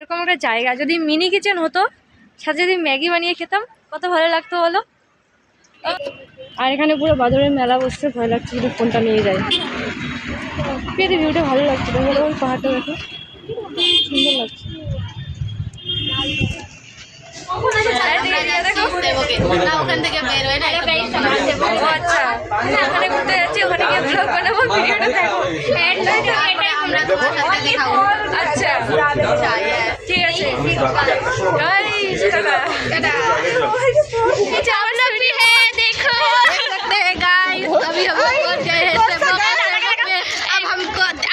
এরকম একটা জায়গা যদি মিনি কিচেন হতো, সাথে যদি ম্যাগি বানিয়ে খেতাম কত ভালো লাগতো বলো। আর এখানে পুরো বাদরের মেলা বসছে, ভয় লাগছে যদি ফোনটা নিয়ে যায়। পেতে ভিউটা ভালো লাগছে, দেখো ওই পাহাড়টা দেখো সুন্দর লাগছে। ওখান থেকে বের হয়ে না আচ্ছা ওখানে ঘুরতে যাচ্ছি, ওখানে গিয়ে ব্লগ বানাবো, ভিডিওটা দেখো। আচ্ছা ঠিক আছে देखो सकते हैं गाइस, अभी हम लोग पहुंच गए हैं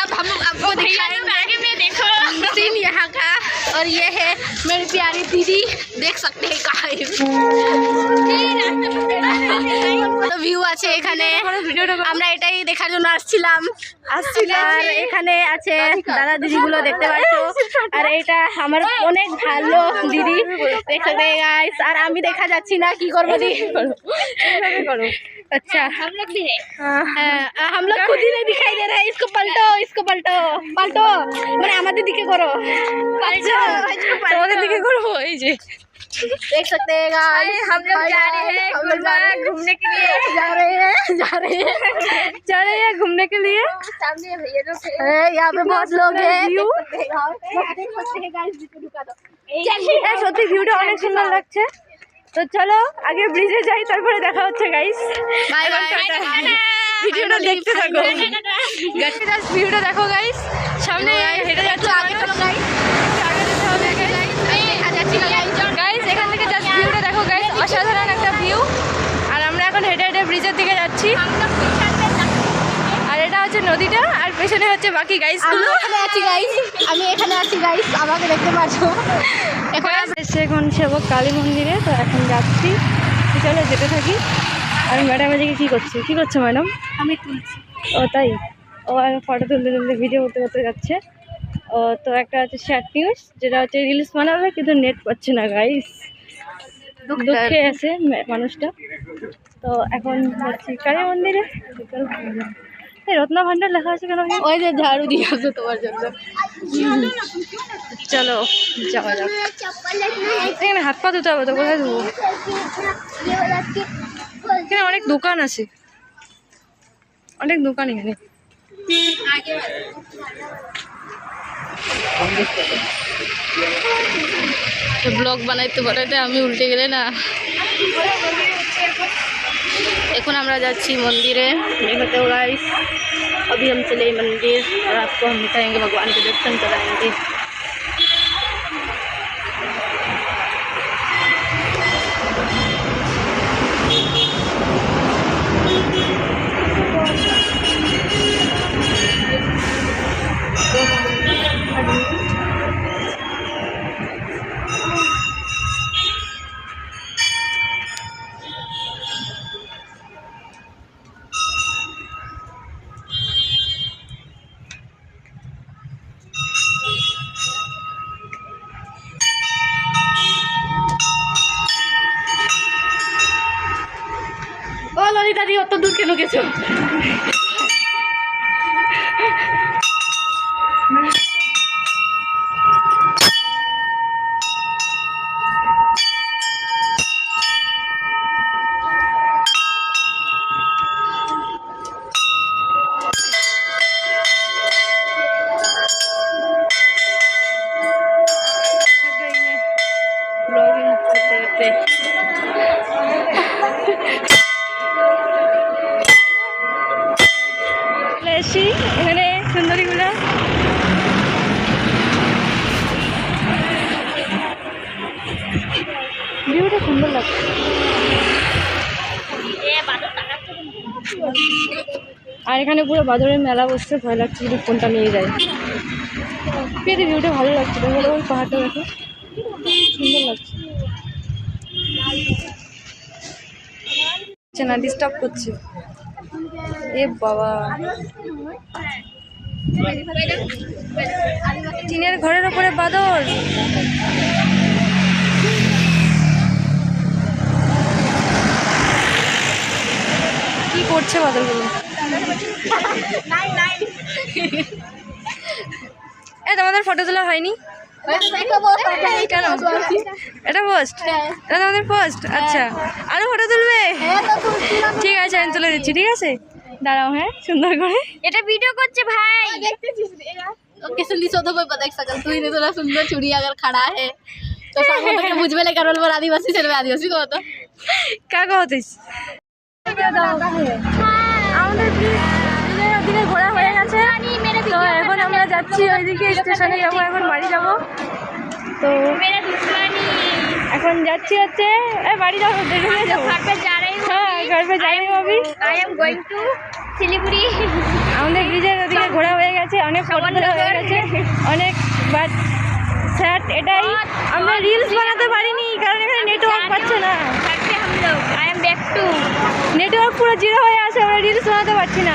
अब हमको दिखाएंगे देखो सीन यहाँ का। और ये है मेरी प्यारी दीदी, देख सकते हैं गाइस তো ভিউ আছে এখানে, আমরা এটাই দেখার জন্য আসছিলাম। আর এখানে আছে দাদা দিদিগুলো দেখতে পাচ্ছ, আর এটা আমার অনেক ভালো দিদি দেখতে গাইস। আর আমি দেখা যাচ্ছি না, কি করবো দিদি করো। अच्छा हम लोग भी है, हम लोग खुद ही नहीं दिखाई दे रहा है। इसको पलटो, इसको पलटो पलटो, মানে আমাদের দিকে করো, আচ্ছা তোমাদের দিকে করবো। এই যে देख सकते हैं गाइस, हम लोग जा रहे हैं घूमने के लिए, जा रहे हैं घूमने के लिए। सामने भैया लोग हैं, यहाँ पे बहुत लोग हैं। देख सकते हैं गाइस, दिखा दो। সত্যি ভিউটা অনেক সুন্দর লাগছে। তো চলো আগে ব্রিজে যাই, তারপরে দেখা হচ্ছে গাইস। বাই বাই, ভিডিওটা দেখতে থাকো। জাস্ট ভিউটা দেখো গাইস, সামনে হেঁটে যাচ্ছে, আগে চলো গাইস, আগে যেতে হবে গাইস। এখান থেকে জাস্ট ভিউটা দেখো গাইস, অসাধারণ একটা ভিউ। আর আমরা এখন হেঁটে হেঁটে ব্রিজের দিকে যাচ্ছি। আর এটা হচ্ছে নদীটা, আর পেছনে হচ্ছে বাকি গাইস গুলো। এখানে আছি গাইস, আমি এখানে আছি গাইস, আমাকে দেখতে পাচ্ছ। এখন সেবক কালী মন্দিরে, তো এখন যাচ্ছি, চলো যেতে থাকি। আর ম্যাডাম এদিকে কী করছো ম্যাডাম? আমি তুলছি। ও তাই, ও ফটো তুলতে ভিডিও করতে যাচ্ছে। ও তো একটা হচ্ছে শ্যাট নিউজ, যেটা হচ্ছে রিলস বানাবে, কিন্তু নেট পাচ্ছে না গাইস, দুঃখে আছে মানুষটা। তো এখন যাচ্ছি কালী মন্দিরে। রত্না ভান্ডার লেখা আছে কেন? ওই যে ঝাড়ু দিয়ে আসছে তোমার জন্য। চলো যাওয়া যাক। এখানে হাত পা ধুতে হবে তো, কোথায় ধুবো? এখানে অনেক দোকান আছে, অনেক দোকান এখানে। ব্লগ বানাইতে বানাইতে আমি উল্টে গেলে না। এখন আমরা যাচ্ছি मंदिरे, देखते हो गाइस। अभी हम चले मंदिर और आपको हम दिखाएंगे, भगवान के दर्शन कराएंगे। ও ললিতা দি, অত দূর কেন গেছো? ব্লগিং করতে করতে এসছি এখানে সুন্দরীগুলো। ভিউটা সুন্দর লাগছে। আর এখানে পুরো বাদরের মেলা বসছে, ভয় লাগছে যদি ফোনটা নিয়ে যায়। পেতে ভিউটা ভালো লাগছে, দেখো ওই পাহাড়টা দেখো সুন্দর লাগছে না, ডিস্টার্ব করছে। এ বাবা, টিনের ঘরের উপরে বাদর। কি করছে বাদরগুলো? তোমাদের ফটো তোলা হয়নি? কেন এটা পোস্ট, এটা তোমাদের পোস্ট? আচ্ছা, আরো ফটো তুলবে? ঠিক আছে, আমি তুলে দিচ্ছি। ঠিক আছে, দাঁড়াও। হ্যাঁ, সুন্দর করে। এটা ভিডিও করছে ভাই। किसी तो कोई पता सकल तू ही नहीं तो सुंदर चूड़ी अगर खड़ा है तो सामने तो बुझबे ले करल पर आदिवासी चलবে आदिवासी को तो কাকা হতিস। আমাদের ওদিকে ঘোরা হয়ে গেছে, তো এখন আমরা যাচ্ছি ওইদিকে স্টেশনে যাবো, এখন বাড়ি যাবো। তো এখন যাচ্ছি হচ্ছে বাড়ি যাবো, বেরোলে যাবো। হ্যাঁ, घर पे जा रही हूँ अभी। I am going to Siliguri. আমাদের ব্রিজের ওদিকে ঘোরা হয়ে গেছে, অনেক ফটো তোলা হয়ে গেছে, অনেক। বাট স্যার এটাই, আমরা রিলস বানাতে পারিনি কারণ এখানে নেটওয়ার্ক পাচ্ছে না। I am back to network পুরো জিরো হয়ে আছে, আমরা রিলস বানাতে পারছি না।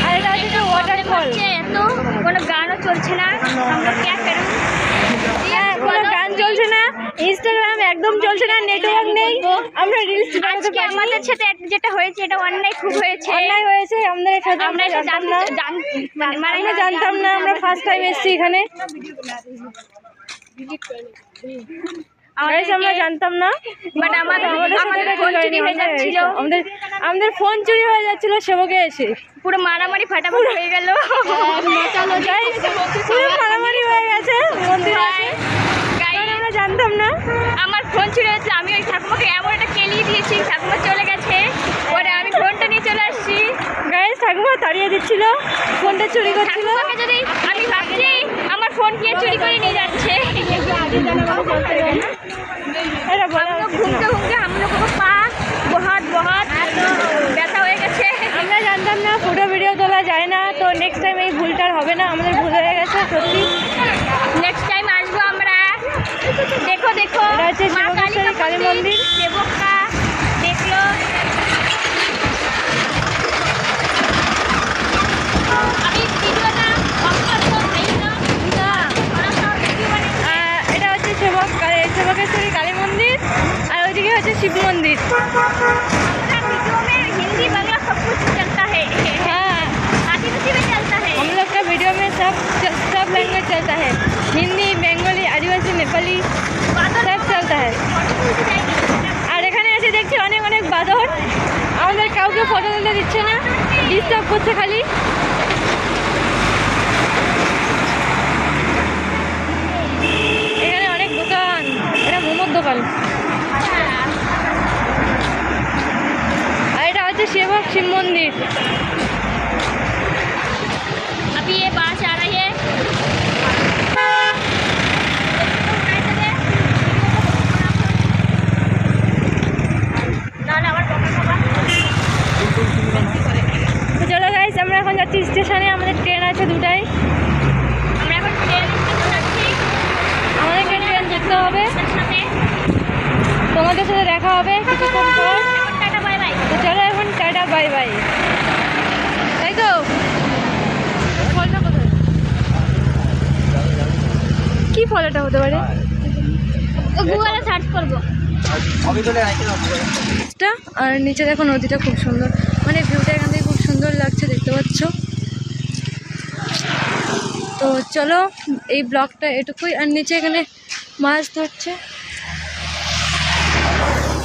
আর এটা হচ্ছে ওয়াটারফল। তো কোনো গানও চলছে না, আমরা কি করব? হ্যাঁ, কোনো গান চলছে না, ইনস্টাগ্রাম একদম চলছে না, নেটওয়ার্ক নেই, আমরা রিলস বানাতে আজকে পারিনি। আমাদের সাথে যেটা হয়েছে এটা অন্যায় খুব হয়েছে। অন্যায় হয়েছে আমাদের সাথে, আমরা এটা জানতাম না, আমরা জানতাম না, আমরা ফার্স্ট টাইম এসেছি এখানে। আমরা জানতাম না, বাট আমাদের ফোন চুরি হয়ে যাচ্ছিল, আমাদের ফোন চুরি হয়ে যাচ্ছিল সেবকে এসে, পুরো মারামারি ফাটাফাটি হয়ে গেল। পুরো মারামারি হয়ে গেছে মন্দিরে এসে, কারণ আমরা জানতাম না। আমার ফোন চুরি হয়েছে, আমি ওই ঠাকুমাকে এমন একটা কেলিয়ে দিয়েছি, ঠাকুমা চলে গেছে, পরে আমি ফোনটা নিয়ে চলে আসছি। গাইস, ঠাকুমা তাড়িয়ে দিচ্ছিল, ফোনটা চুরি করছিল। ঠাকুমাকে যদি আমি ভাবছি আমার ফোন কে চুরি করে নিয়ে যাচ্ছে। এটা বলা উচিত না। घूमते हम लोग को पा बहुत ব্যথা হয়ে গেছে। আমরা জানতাম না ফটো ভিডিও তোলা যায় না, তো নেক্সট টাইম এই ভুলটা আর হবে না, আমাদের ভুল হয়ে গেছে সত্যি। নেক্সট টাইম আসবো আমরা। দেখো দেখো এটা হচ্ছে মা শিবকেশ্বরী কালী মন্দির। দেবকা দেখলো। আমি ভিডিওটা অফ করব ভাই না, এটা হচ্ছে শিবকেশ্বরী কালী মন্দির, আর ওইদিকে হচ্ছে শিব মন্দির। वीडियो में हिंदी बांग्ला सब कुछ चलता है। हाँ, आदिवासी में चलता है। हम लोग का वीडियो में सब लैंग्वेज चलता है, हिंदी, बंगाली, आदिवासी, नेपाली सब चलता है। আর এখানে এসে দেখছি অনেক অনেক বাঁদর, আমাদের কাউকে ফটো তুলতে দিচ্ছে না, ডিস্টার্ব করছে খালি। এখানে অনেক দোকান, এটা মোমোর দোকান। আর এটা হচ্ছে শিব মন্দির। अभी ये बात आ रही है। তো চলো গাইস, আমরা এখন যাচ্ছি স্টেশনে, আমাদের ট্রেন আছে দুটাই, আমরা এখন ট্রেন স্টেশন যাচ্ছি। আমাদেরকে ট্রেন ধরতে হবে। সাথে তোমাদের সাথে দেখা হবে কিছুক্ষণ পর। Tata bye bye. তো চলো এখন টাটা বাই বাই। তাই তো, ফলটা কোথায়? কি ফল এটা হতে পারে? গুগলে সার্চ করব। আর নিচে দেখো নদীটা খুব সুন্দর, মানে ভিউটা এখান থেকে খুব সুন্দর লাগছে, দেখতে পাচ্ছ। তো চলো এই ব্লগটা এটুকুই, আর নিচে এখানে মাছ ধরছে।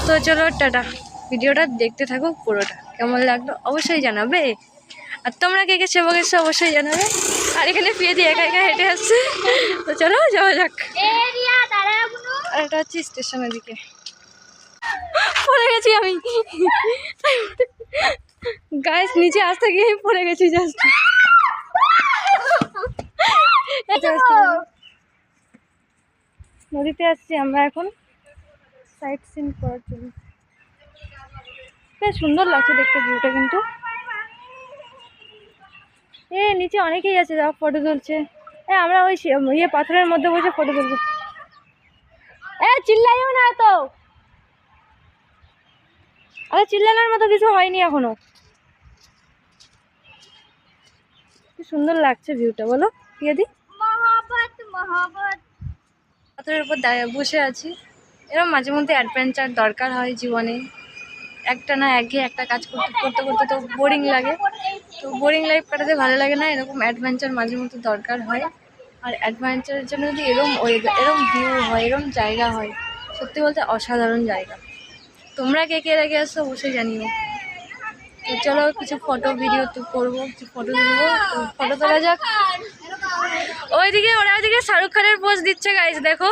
তো চলো টাটা, ভিডিওটা দেখতে থাকো পুরোটা, কেমন লাগলো অবশ্যই জানাবে, আর তোমরা কে কে সেবক এসে অবশ্যই জানাবে। আর এখানে ফিরে দিয়ে একা একা হেঁটে আসছে, তো চলো যাওয়া যাক। এরিয়া দাঁড়াগুলো আর এটা হচ্ছে স্টেশনের দিকে, পড়ে গেছি আমি গাইস, নিচে আসতে গিয়ে পড়ে গেছি জাস্ট। নদীতে আসছি আমরা এখন সাইট সিন করার জন্য, বেশ সুন্দর লাগছে দেখতে ভিউটা কিন্তু। নিচে অনেকেই আছে যারা ফটো তুলছে, আমরা ওই ইয়ে পাথরের মধ্যে বসে ফটো তুলবো। চিল্লাইও না তো, আরে চিল্লানোর মতো কিছু হয়নি এখনো। কি সুন্দর লাগছে ভিউটা, বলো পিয়াদি। মহব্বত পাথরের উপর বসে আছি, এরকম মাঝে মধ্যে অ্যাডভেঞ্চার দরকার হয় জীবনে। একটা না একঘেয়ে একটা কাজ করতে করতে করতে তো বোরিং লাগে, তো বোরিং লাইফ কাটাতে ভালো লাগে না, এরকম অ্যাডভেঞ্চার মাঝে মধ্যে দরকার হয়। আর অ্যাডভেঞ্চারের জন্য যদি এরম এরম ভিউ হয়, এরম জায়গা হয়, সত্যি বলতে অসাধারণ জায়গা। তোমরা কে কে রেখে আসছো অবশ্যই জানিও। তো চলো কিছু ফটো ভিডিও তো করবো, কিছু ফটো তুলবো, তো ফটো তোলা যাক। ওইদিকে ওইদিকে শাহরুখ খানের পোজ দিচ্ছে গাইস, দেখো।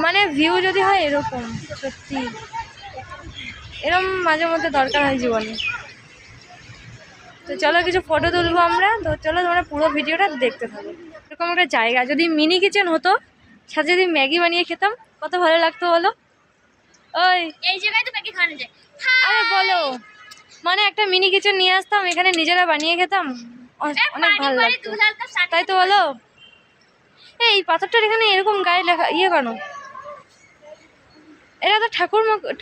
মানে ভিউ যদি হয় এরকম, সত্যি এরকম মাঝে মধ্যে দরকার হয় জীবনে। তো চলো কিছু ফটো তুলবো আমরা। তো চলো তোমরা পুরো ভিডিওটা দেখতে থাকো। এরকম একটা জায়গা যদি মিনি কিচেন হতো, সাথে যদি ম্যাগি বানিয়ে খেতাম, কত ভালো লাগতো বলো। ওই এই জায়গায় তো ম্যাগি খাওয়ানো যায়। আরে বলো, মানে একটা মিনি কিচেন নিয়ে আসতাম, এখানে নিজেরা বানিয়ে খেতাম, অনেক ভালো লাগতো, তাই তো বলো। এই পাথরটার এখানে এরকম গায়ে লেখা ইয়ে কেন? এটা তো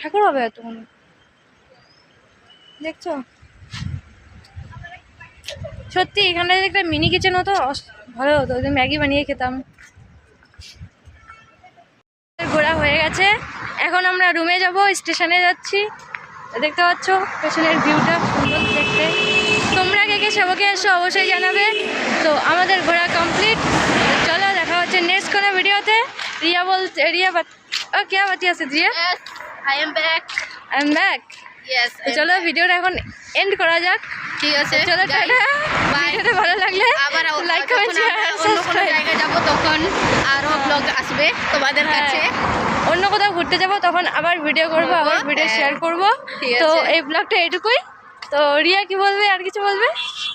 ঠাকুর হবে এতক্ষণ, দেখছো? সত্যি এখানে যদি একটা মিনি কিচেন হতো ভালো হতো, যে ম্যাগি বানিয়ে খেতাম। ঘোরা হয়ে গেছে, এখন আমরা রুমে যাব, স্টেশনে যাচ্ছি। দেখতে পাচ্ছ পেছনের ভিউটা সুন্দর দেখতে। তোমরা কে কে সবাইকে এসো অবশ্যই জানাবে। তো আমাদের ঘোরা কমপ্লিট। চলো দেখা হচ্ছে নেক্সট কোনো ভিডিওতে। রিয়া বলতে क्या बाती আছে Riya? I am back. I am back. Yes, চলো ভিডিওটা এখন এন্ড করা যাক। ঠিক আছে, চলো টাটা। ভিডিওটা ভালো লাগলে আবার লাইক কমেন্ট শেয়ার অন্য কোনো জায়গায় যাব তখন আরো ব্লগ আসবে তোমাদের কাছে। অন্য কোথাও ঘুরতে যাব তখন আবার ভিডিও করব, আবার ভিডিও শেয়ার করব। তো এই ব্লগটা এইটুকুই। तो रिया की बोल अब किसी बोल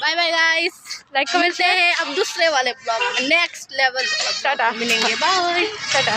bye bye guys, like comment मिलते हैं अब दूसरे वाले ब्लॉग में, नेक्स्ट लेवल टाटा मिलेंगे। बाय टाटा।